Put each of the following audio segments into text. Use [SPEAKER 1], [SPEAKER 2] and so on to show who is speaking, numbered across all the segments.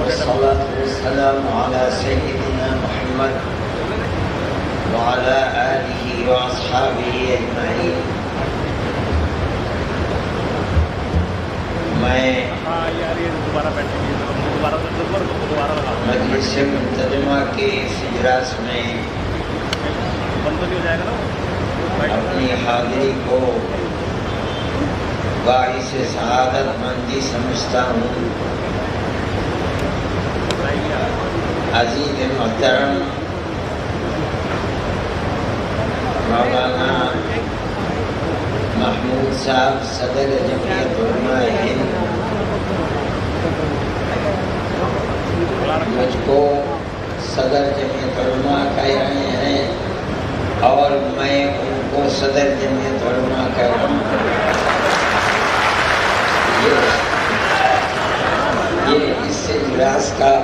[SPEAKER 1] والصلاة والسلام على سيدنا محمد وعلى آله وأصحابه أجمعين. میں مجلس منتظمہ کے اس اجلاس میں اپنی حاضری کو باعث سعادت مندی سمجھتا ہوں. عزیز محترم مولانا محمود صاحب صدر جمعیت علماء ہند مجھ کو صدر جمعیت علماء کہہ رہے ہیں اور میں ان کو صدر جمعیت علماء کہہ رہا ہوں. یہ اس اجلاس کا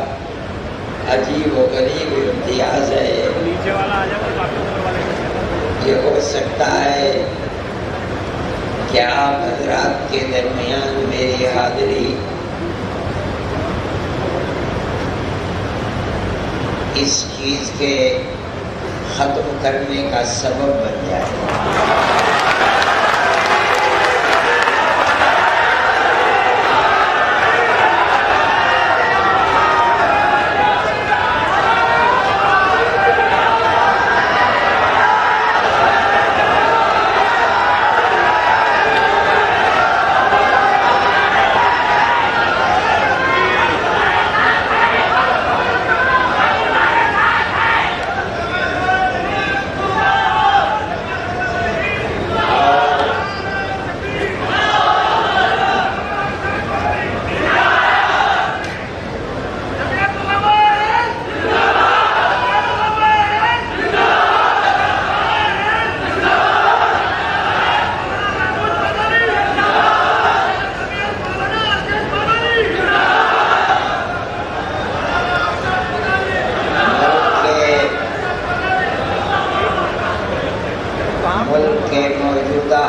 [SPEAKER 1] عجیب و غریب امتیاز ہے. یہ ہو سکتا ہے کہ آپ حضرات کے درمیان میری حاضری اس چیز کے ختم کرنے کا سبب بن جائے.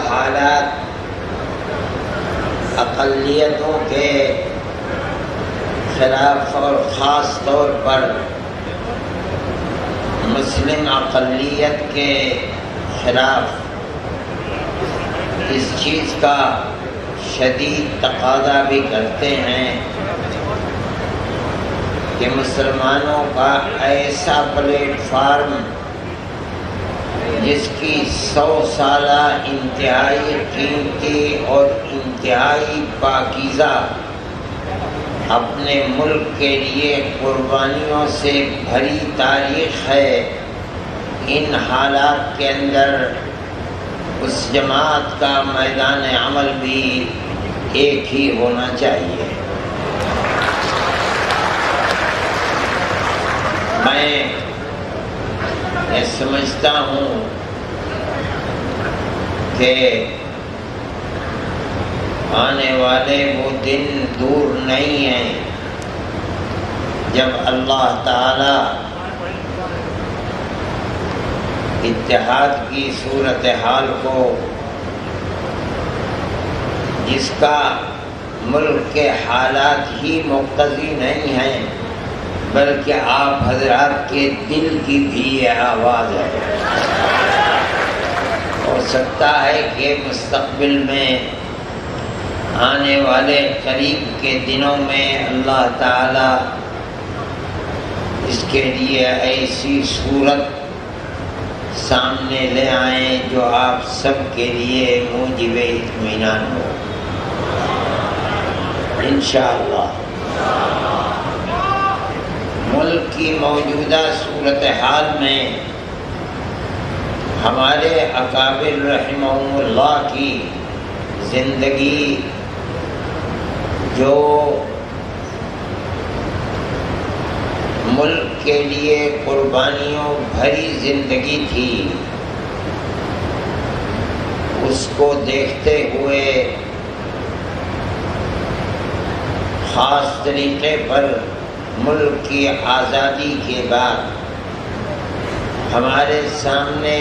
[SPEAKER 1] حالات اقلیتوں کے خلاف اور خاص طور پر مسلم اقلیت کے خلاف اس چیز کا شدید تقاضا بھی کرتے ہیں کہ مسلمانوں کا ایسا پلیٹ فارم جس کی 100 سالہ انتہائی قیمتی اور انتہائی پاکیزہ اپنے ملک کے لیے قربانیوں سے بھری تاریخ ہے، ان حالات کے اندر اس جماعت کا میدان عمل بھی ایک ہی ہونا چاہیے. میں یہ سمجھتا ہوں کہ آنے والے وہ دن دور نہیں ہیں جب اللہ تعالی اتحاد کی صورتحال کو، جس کا ملک کے حالات ہی مقتضی نہیں ہیں بلکہ آپ حضرات کے دل کی بھی یہ آواز ہے. ہو سکتا ہے کہ مستقبل میں آنے والے قریب کے دنوں میں اللہ تعالی اس کے لیے ایسی صورت سامنے لے آئیں جو آپ سب کے لیے موجب اطمینان ہو انشاءاللہ. ملک کی موجودہ صورتحال میں ہمارے اکابر رحمہم اللہ کی زندگی جو ملک کے لیے قربانیوں بھری زندگی تھی، اس کو دیکھتے ہوئے خاص طریقے پر ملک کی آزادی کے بعد ہمارے سامنے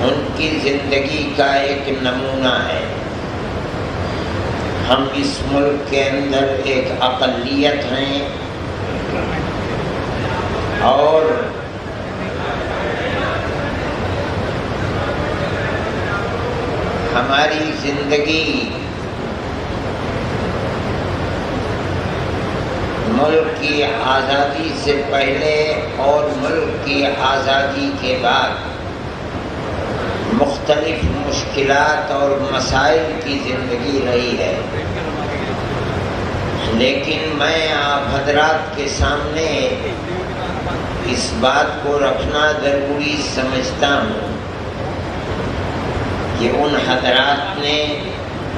[SPEAKER 1] ان کی زندگی کا ایک نمونہ ہے. ہم اس ملک کے اندر ایک اقلیت ہیں اور ہماری زندگی ملک کی آزادی سے پہلے اور ملک کی آزادی کے بعد مختلف مشکلات اور مسائل کی زندگی رہی ہے، لیکن میں آپ حضرات کے سامنے اس بات کو رکھنا ضروری سمجھتا ہوں کہ ان حضرات نے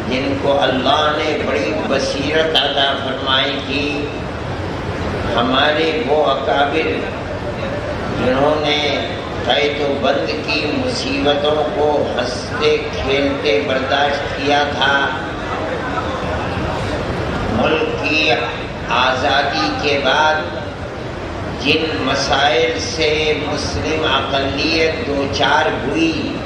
[SPEAKER 1] جن کو اللہ نے بڑی بصیرت عطا فرمائی تھی، ہمارے وہ اکابر جنہوں نے قید و بند کی مصیبتوں کو ہنستے کھیلتے برداشت کیا تھا، ملک کی آزادی کے بعد جن مسائل سے مسلم اقلیت دوچار ہوئی،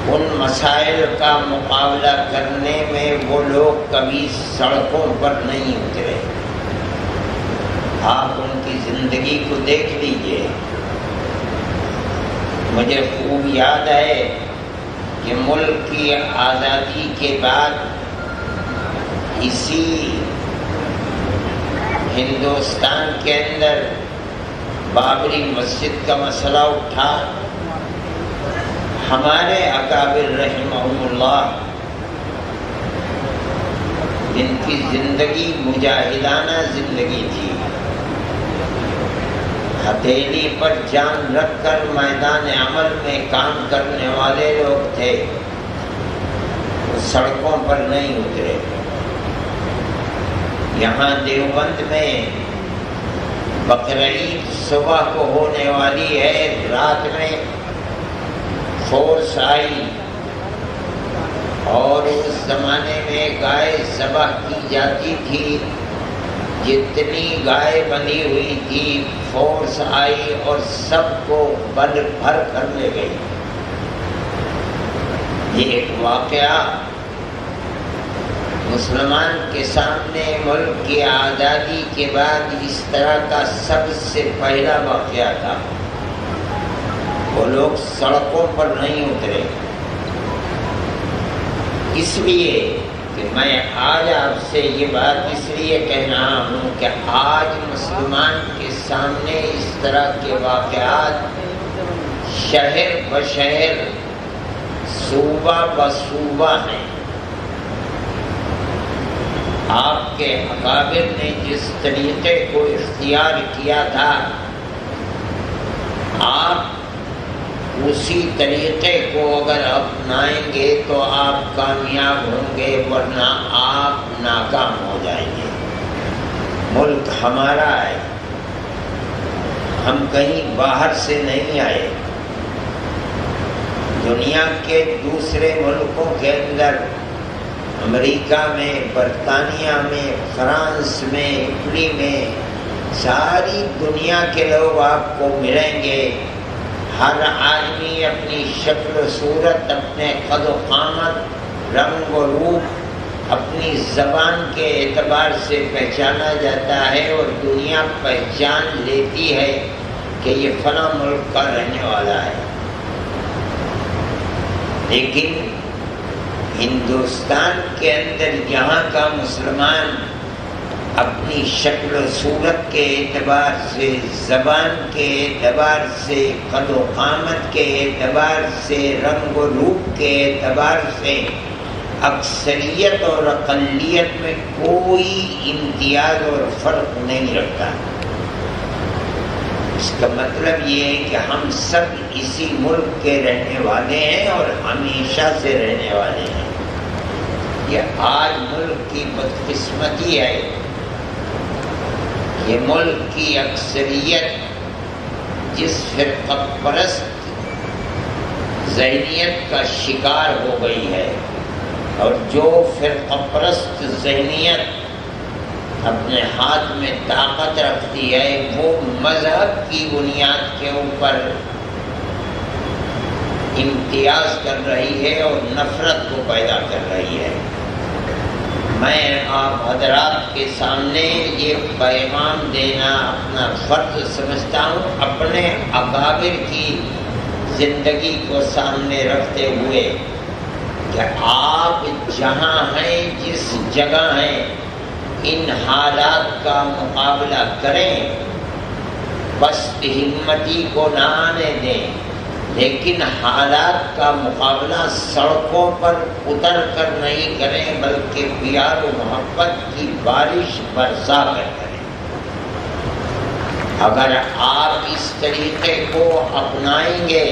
[SPEAKER 1] ان مسائل کا مقابلہ کرنے میں وہ لوگ کبھی سڑکوں پر نہیں اترے۔ آپ ان کی زندگی کو دیکھ لیجئے۔ مجھے خوب یاد ہے کہ ملک کی آزادی کے بعد اسی ہندوستان کے اندر بابری مسجد کا مسئلہ اٹھا۔ ہمارے اکابر رحمہم اللہ جن کی زندگی مجاہدانہ زندگی تھی، ہتھیلی پر جان رکھ کر میدان عمل میں کام کرنے والے لوگ تھے، وہ سڑکوں پر نہیں اترے۔ یہاں دیوبند میں بقرعید صبح کو ہونے والی ہے، رات میں فورس آئی اور اس زمانے میں گائے ذبح کی جاتی تھی، جتنی گائے بندھی ہوئی تھی فورس آئی اور سب کو بھر کر لے گئی۔ یہ ایک واقعہ مسلمان کے سامنے ملک کی آزادی کے بعد اس طرح کا سب سے پہلا واقعہ تھا۔ وہ لوگ سڑکوں پر نہیں اترے۔ اس لیے کہ میں آج آپ سے یہ بات اس لیے کہہ رہا ہوں کہ آج مسلمان کے سامنے اس طرح کے واقعات شہر بشہر، صوبہ بصوبہ ہیں۔ آپ کے اکابر نے جس طریقے کو اختیار کیا تھا، آپ اسی طریقے کو اگر اپنائیں گے تو آپ کامیاب ہوں گے، ورنہ آپ ناکام ہو جائیں گے۔ ملک ہمارا ہے، ہم کہیں باہر سے نہیں آئے۔ دنیا کے دوسرے ملکوں کے اندر، امریکہ میں، برطانیہ میں، فرانس میں، اٹلی میں، ساری دنیا کے لوگ آپ کو ملیں گے۔ ہر آدمی اپنی شکل و صورت، اپنے قد و قامت، رنگ و روپ، اپنی زبان کے اعتبار سے پہچانا جاتا ہے اور دنیا پہچان لیتی ہے کہ یہ فلاں ملک کا رہنے والا ہے۔ لیکن ہندوستان کے اندر یہاں کا مسلمان اپنی شکل و صورت کے اعتبار سے، زبان کے اعتبار سے، قد و قامت کے اعتبار سے، رنگ و روپ کے اعتبار سے اکثریت اور اقلیت میں کوئی امتیاز اور فرق نہیں رکھتا۔ اس کا مطلب یہ ہے کہ ہم سب اسی ملک کے رہنے والے ہیں اور ہمیشہ سے رہنے والے ہیں۔ یہ آج ملک کی بدقسمتی ہے، یہ ملک کی اکثریت جس فرقہ پرست ذہنیت کا شکار ہو گئی ہے، اور جو فرقہ پرست ذہنیت اپنے ہاتھ میں طاقت رکھتی ہے، وہ مذہب کی بنیاد کے اوپر امتیاز کر رہی ہے اور نفرت کو پیدا کر رہی ہے۔ میں آپ حضرات کے سامنے یہ پیغام دینا اپنا فرض سمجھتا ہوں، اپنے اکابر کی زندگی کو سامنے رکھتے ہوئے کہ آپ جہاں ہیں، جس جگہ ہیں، ان حالات کا مقابلہ کریں، بس ہمتی کو نہ آنے دیں، لیکن حالات کا مقابلہ سڑکوں پر اتر کر نہیں کریں بلکہ پیار و محبت کی بارش برسا کر کریں۔ اگر آپ اس طریقے کو اپنائیں گے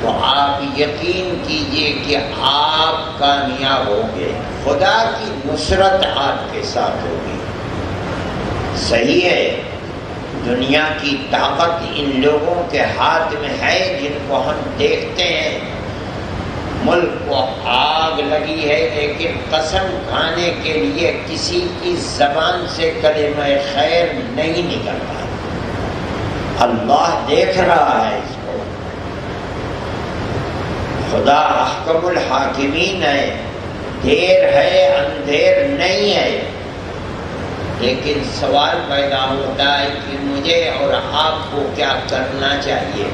[SPEAKER 1] تو آپ یقین کیجئے کہ آپ کامیاب ہوں گے، خدا کی نصرت آپ کے ساتھ ہوگی۔ صحیح ہے، دنیا کی طاقت ان لوگوں کے ہاتھ میں ہے جن کو ہم دیکھتے ہیں، ملک کو آگ لگی ہے لیکن قسم کھانے کے لیے کسی کی زبان سے کلمہ خیر نہیں نکلتا۔ اللہ دیکھ رہا ہے اس کو، خدا احکم الحاکمین ہے، دیر ہے اندھیر نہیں ہے، لیکن سوال پیدا ہوتا ہے کہ مجھے اور آپ کو کیا کرنا چاہیے۔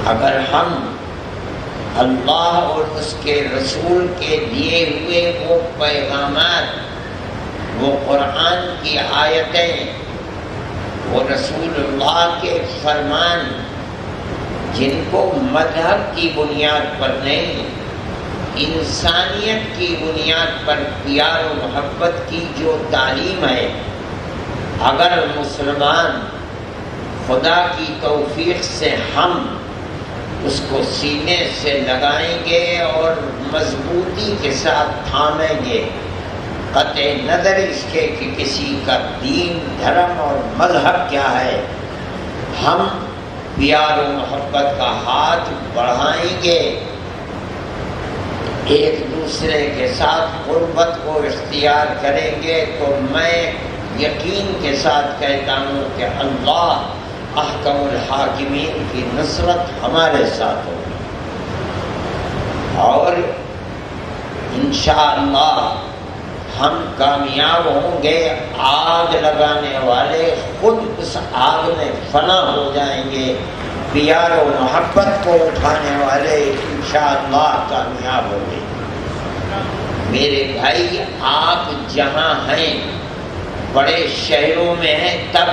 [SPEAKER 1] اگر ہم اللہ اور اس کے رسول کے دیے ہوئے وہ پیغامات، وہ قرآن کی آیتیں، وہ رسول اللہ کے فرمان، جن کو مذہب کی بنیاد پر نہیں، انسانیت کی بنیاد پر پیار و محبت کی جو تعلیم ہے، اگر مسلمان خدا کی توفیق سے ہم اس کو سینے سے لگائیں گے اور مضبوطی کے ساتھ تھامیں گے، قطع نظر اس کے کہ کسی کا دین، دھرم اور مذہب کیا ہے، ہم پیار و محبت کا ہاتھ بڑھائیں گے، ایک دوسرے کے ساتھ قربت کو اختیار کریں گے، تو میں یقین کے ساتھ کہتا ہوں کہ اللہ احکم الحاکمین کی نصرت ہمارے ساتھ ہوگی، اور انشاءاللہ ہم کامیاب ہوں گے۔ آگ لگانے والے خود اس آگ میں فنا ہو جائیں گے، پیار و محبت کو اٹھانے والے انشاءاللہ کامیاب ہوں گے۔ میرے بھائی، آپ جہاں ہیں، بڑے شہروں میں ہیں تب،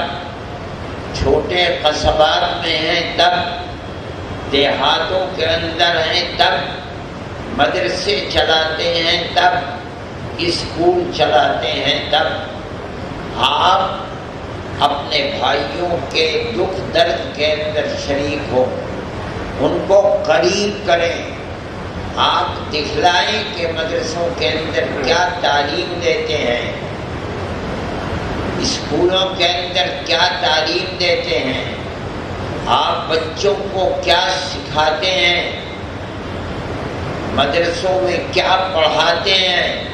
[SPEAKER 1] چھوٹے قصبات میں ہیں تب، دیہاتوں کے اندر ہیں تب، مدرسے چلاتے ہیں تب، اسکول چلاتے ہیں تب، آپ اپنے بھائیوں کے دکھ درد کے اندر شریک ہو، ان کو قریب کریں، آپ دکھلائیں کہ مدرسوں کے اندر کیا تعلیم دیتے ہیں، اسکولوں کے اندر کیا تعلیم دیتے ہیں، آپ بچوں کو کیا سکھاتے ہیں، مدرسوں میں کیا پڑھاتے ہیں۔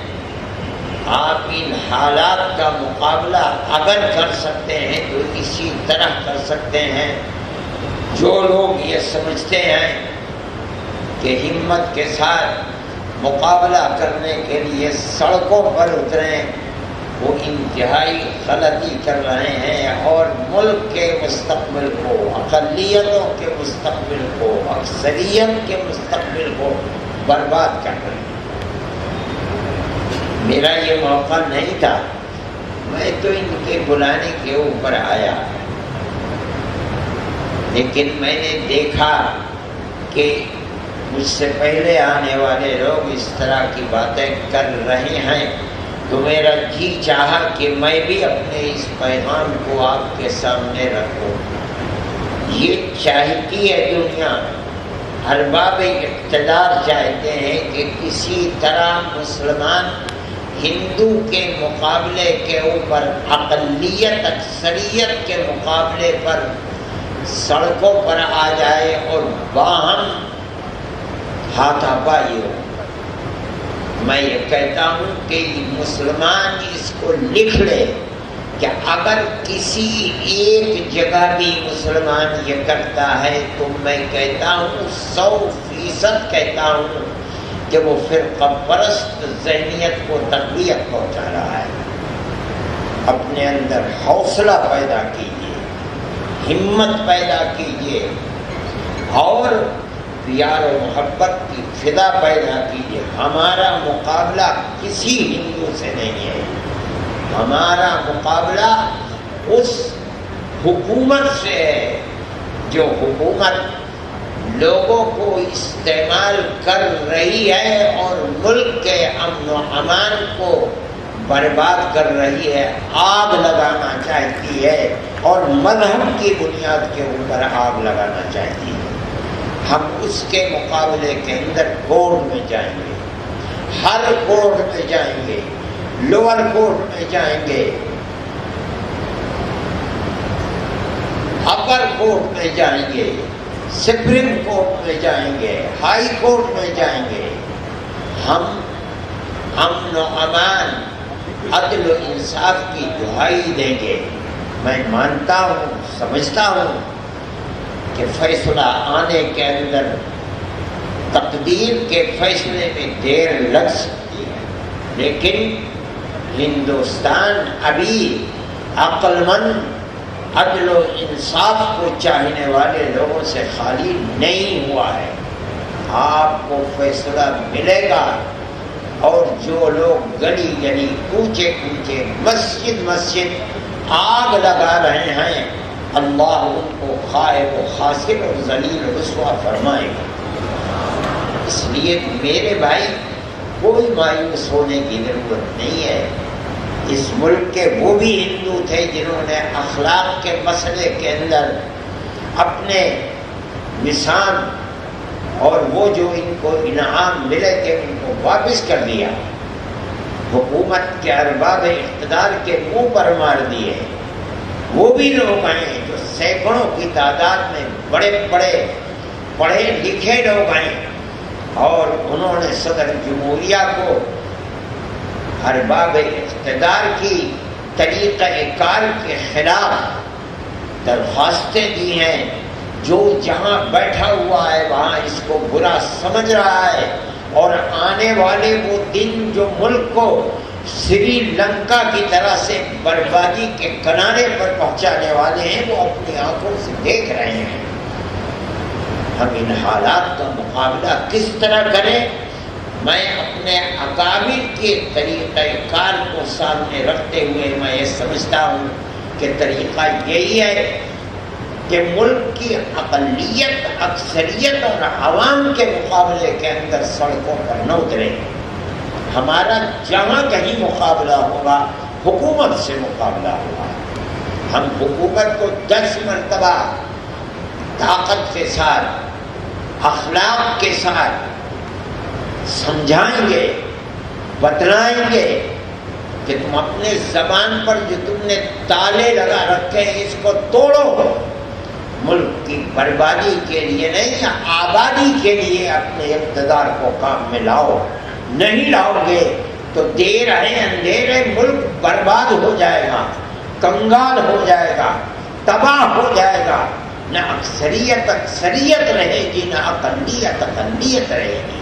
[SPEAKER 1] آپ ان حالات کا مقابلہ اگر کر سکتے ہیں تو اسی طرح کر سکتے ہیں۔ جو لوگ یہ سمجھتے ہیں کہ ہمت کے ساتھ مقابلہ کرنے کے لیے سڑکوں پر اتریں، وہ انتہائی غلطی کر رہے ہیں اور ملک کے مستقبل کو، اقلیتوں کے مستقبل کو، اکثریت کے مستقبل کو برباد کر رہے ہیں۔ میرا یہ موقع نہیں تھا، میں تو ان کے بلانے کے اوپر آیا، لیکن میں نے دیکھا کہ مجھ سے پہلے آنے والے لوگ اس طرح کی باتیں کر رہے ہیں، تو میرا جی چاہا کہ میں بھی اپنے اس پیغام کو آپ کے سامنے رکھوں۔ یہ چاہتی ہے دنیا، ارباب اقتدار چاہتے ہیں کہ کسی طرح مسلمان ہندو کے مقابلے کے اوپر، اقلیت اکثریت کے مقابلے پر سڑکوں پر آ جائے اور باہم ہاتھا پائی ہو۔ میں یہ کہتا ہوں کہ مسلمان اس کو لکھ لے کہ اگر کسی ایک جگہ بھی مسلمان یہ کرتا ہے تو میں کہتا ہوں 100% کہتا ہوں کہ وہ فرقہ پرست ذہنیت کو تقویت پہنچا رہا ہے۔ اپنے اندر حوصلہ پیدا کیجیے، ہمت پیدا کیجیے اور پیار و محبت کی فضا پیدا کیجیے۔ ہمارا مقابلہ کسی ہندو سے نہیں ہے، ہمارا مقابلہ اس حکومت سے ہے جو حکومت لوگوں کو استعمال کر رہی ہے اور ملک کے امن و امان کو برباد کر رہی ہے، آگ لگانا چاہتی ہے اور مذہب کی بنیاد کے اوپر آگ لگانا چاہتی ہے۔ ہم اس کے مقابلے کے اندر کورٹ میں جائیں گے، ہر کورٹ میں جائیں گے، لوور کورٹ میں جائیں گے، اپر کورٹ میں جائیں گے، سپریم کورٹ میں جائیں گے، ہائی کورٹ میں جائیں گے۔ ہم امن و امان، عدل و انصاف کی دہائی دیں گے۔ میں مانتا ہوں، سمجھتا ہوں کہ فیصلہ آنے کے اندر تقدیر کے فیصلے میں دیر لگ سکتی ہے، لیکن ہندوستان ابھی عقل مند، عدل و انصاف کو چاہنے والے لوگوں سے خالی نہیں ہوا ہے۔ آپ کو فیصلہ ملے گا، اور جو لوگ گلی گلی، کوچے کوچے، مسجد مسجد آگ لگا رہے ہیں، اللہ ان کو خائب و خاسر اور ذلیل و رسوا فرمائے گا۔ اس لیے میرے بھائی کوئی مایوس ہونے کی ضرورت نہیں ہے۔ اس ملک کے وہ بھی ہندو تھے جنہوں نے اخلاق کے مسئلے کے اندر اپنے نشان اور وہ جو ان کو انعام ملے تھے ان کو واپس کر دیا، حکومت کے ارباب اقتدار کے منہ پر مار دیے۔ وہ بھی لوگ ہیں جو سینکڑوں کی تعداد میں بڑے بڑے پڑھے لکھے لوگ ہیں، اور انہوں نے صدر جمہوریہ کو ارباب اقتدار کی طریقہ کار کے خلاف درخواستیں دی ہیں۔ جو جہاں بیٹھا ہوا ہے وہاں اس کو برا سمجھ رہا ہے، اور آنے والے وہ دن جو ملک کو سری لنکا کی طرح سے بربادی کے کنارے پر پہنچانے والے ہیں، وہ اپنی آنکھوں سے دیکھ رہے ہیں۔ ہم ان حالات کا مقابلہ کس طرح کریں؟ میں اپنے اکابر کے طریقہ کار کو سامنے رکھتے ہوئے میں یہ سمجھتا ہوں کہ طریقہ یہی ہے کہ ملک کی اقلیت، اکثریت اور عوام کے مقابلے کے اندر سڑکوں پر نہ اترے۔ ہمارا جہاں کہیں مقابلہ ہوگا حکومت سے مقابلہ ہوگا۔ ہم حکومت کو 10 مرتبہ طاقت کے ساتھ، اخلاق کے ساتھ سمجھائیں گے، بتلائیں گے کہ تم اپنے زبان پر جو تم نے تالے لگا رکھے ہیں اس کو توڑو، ملک کی بربادی کے لیے نہیں، آبادی کے لیے اپنے اقتدار کو کام میں لاؤ۔ نہیں لاؤ گے تو دیر ہے اندھیر ہے ملک برباد ہو جائے گا، کنگال ہو جائے گا، تباہ ہو جائے گا۔ نہ اکثریت اکثریت رہے گی، نہ اقلیت اقلیت رہے گی۔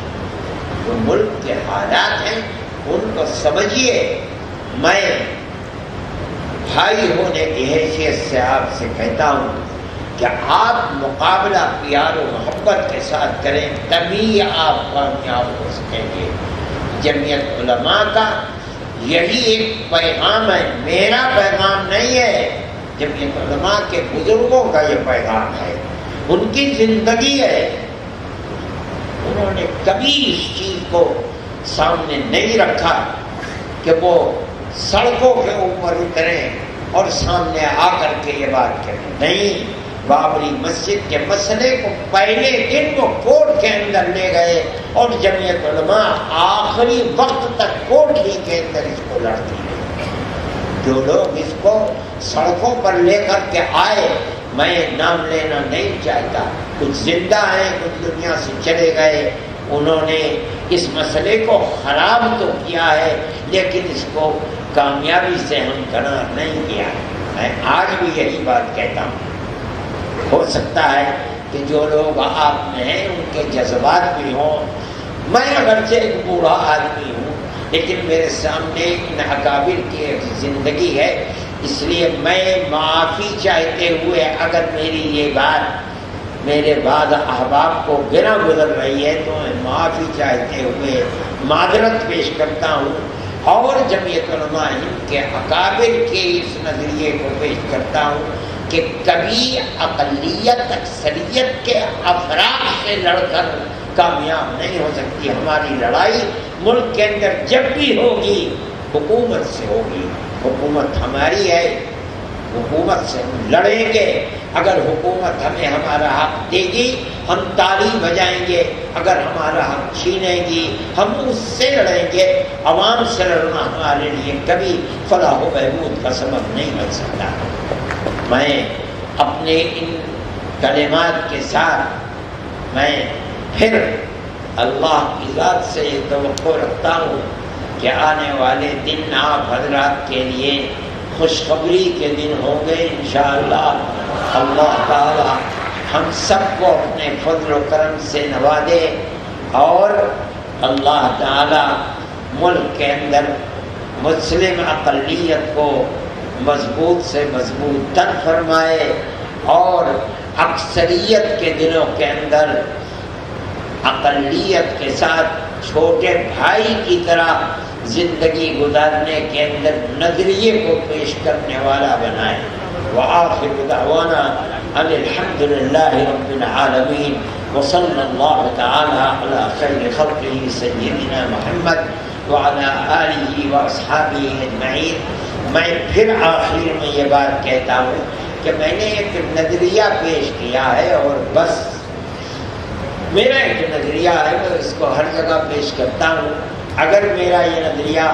[SPEAKER 1] جو ملک کے حالات ہیں ان کو سمجھیے۔ میں بھائی ہونے کی حیثیت سے آپ سے کہتا ہوں کہ آپ مقابلہ پیار و محبت کے ساتھ کریں، تبھی آپ کامیاب ہو سکیں گے۔ جمعیت علماء کا یہی ایک پیغام ہے، میرا پیغام نہیں ہے، جمعیت علماء کے بزرگوں کا یہ پیغام ہے، ان کی زندگی ہے۔ انہوں نے کبھی اس چیز کو سامنے نہیں رکھا کہ وہ سڑکوں کے اوپر اتریں اور سامنے آ کر کے یہ بات کریں، نہیں۔ بابری مسجد کے مسئلے کو پہلے دن وہ کورٹ کے اندر لے گئے، اور جمعیت علماء آخری وقت تک کورٹ ہی کے اندر اس کو لڑتی رہی۔ جو لوگ اس کو سڑکوں پر لے کر کے آئے، میں نام لینا نہیں چاہتا، کچھ زندہ ہیں، کچھ دنیا سے چلے گئے، انہوں نے اس مسئلے کو خراب تو کیا ہے لیکن اس کو کامیابی سے ہمکنار نہیں کیا۔ میں آج بھی یہی بات کہتا ہوں۔ ہو سکتا ہے کہ جو لوگ آپ میں ہیں ان کے جذبات بھی ہوں، میں اگرچہ ایک بوڑھا آدمی ہوں لیکن میرے سامنے ان اکابر کی ایک زندگی ہے، اس لیے میں معافی چاہتے ہوئے اگر میری یہ بات میرے بعد احباب کو گرا گزر رہی ہے تو میں معافی چاہتے ہوئے معذرت پیش کرتا ہوں، اور جمعیت علماء ہند کے اکابر کے اس نظریے کو پیش کرتا ہوں کہ کبھی اقلیت اکثریت کے افراد سے لڑ کر کامیاب نہیں ہو سکتی۔ ہماری لڑائی ملک کے اندر جب بھی ہوگی حکومت سے ہوگی، حکومت ہماری ہے، حکومت سے ہم لڑیں گے، اگر حکومت ہمیں ہمارا حق دے گی ہم تالی بجائیں گے، اگر ہمارا حق چھینے گی ہم اس سے لڑیں گے۔ عوام سے لڑنا ہمارے لیے کبھی فلاح و بہبود کا سبب نہیں بن سکتا۔ میں اپنے ان کلمات کے ساتھ میں پھر اللہ کی ذات سے یہ توقع رکھتا ہوں کہ آنے والے دن آپ حضرات کے لیے خوشخبری کے دن ہوں گے انشاءاللہ۔ اللہ تعالی ہم سب کو اپنے فضل و کرم سے نوازے اور اللہ تعالی ملک کے اندر مسلم اقلیت کو مضبوط سے مضبوط تر فرمائے اور اکثریت کے دلوں کے اندر اقلیت کے ساتھ چھوٹے بھائی کی طرح زندگی گزارنے کے اندر نظریے کو پیش کرنے والا بنائے۔ وآخر دعوانا ان الحمد للہ رب العالمین وصلی اللہ تعالی علی خیر خلقہ سیدنا محمد وعلی آلہ واصحابہ اجمعین۔ میں پھر آخر میں یہ بات کہتا ہوں کہ میں نے ایک نظریہ پیش کیا ہے اور بس میرا ایک نظریہ ہے، میں اس کو ہر جگہ پیش کرتا ہوں۔ اگر میرا یہ نظریہ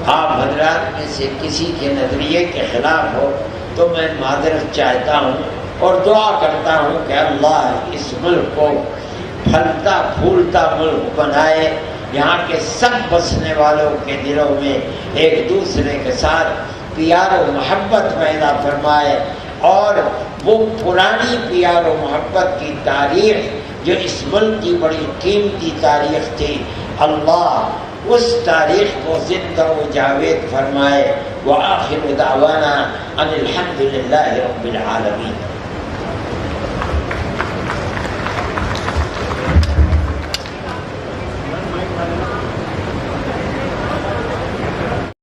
[SPEAKER 1] آپ حضرات میں سے کسی کے نظریے کے خلاف ہو تو میں معذرت چاہتا ہوں اور دعا کرتا ہوں کہ اللہ اس ملک کو پھلتا پھولتا ملک بنائے، یہاں کے سب بسنے والوں کے دلوں میں ایک دوسرے کے ساتھ پیار و محبت پیدا فرمائے، اور وہ پرانی پیار و محبت کی تاریخ جو اس ملک کی بڑی قیمتی تاریخ تھی، اللہ اس تاریخ کو زندہ و جاوید فرمائے۔ وآخر دعوانا ان الحمد للہ رب العالمین۔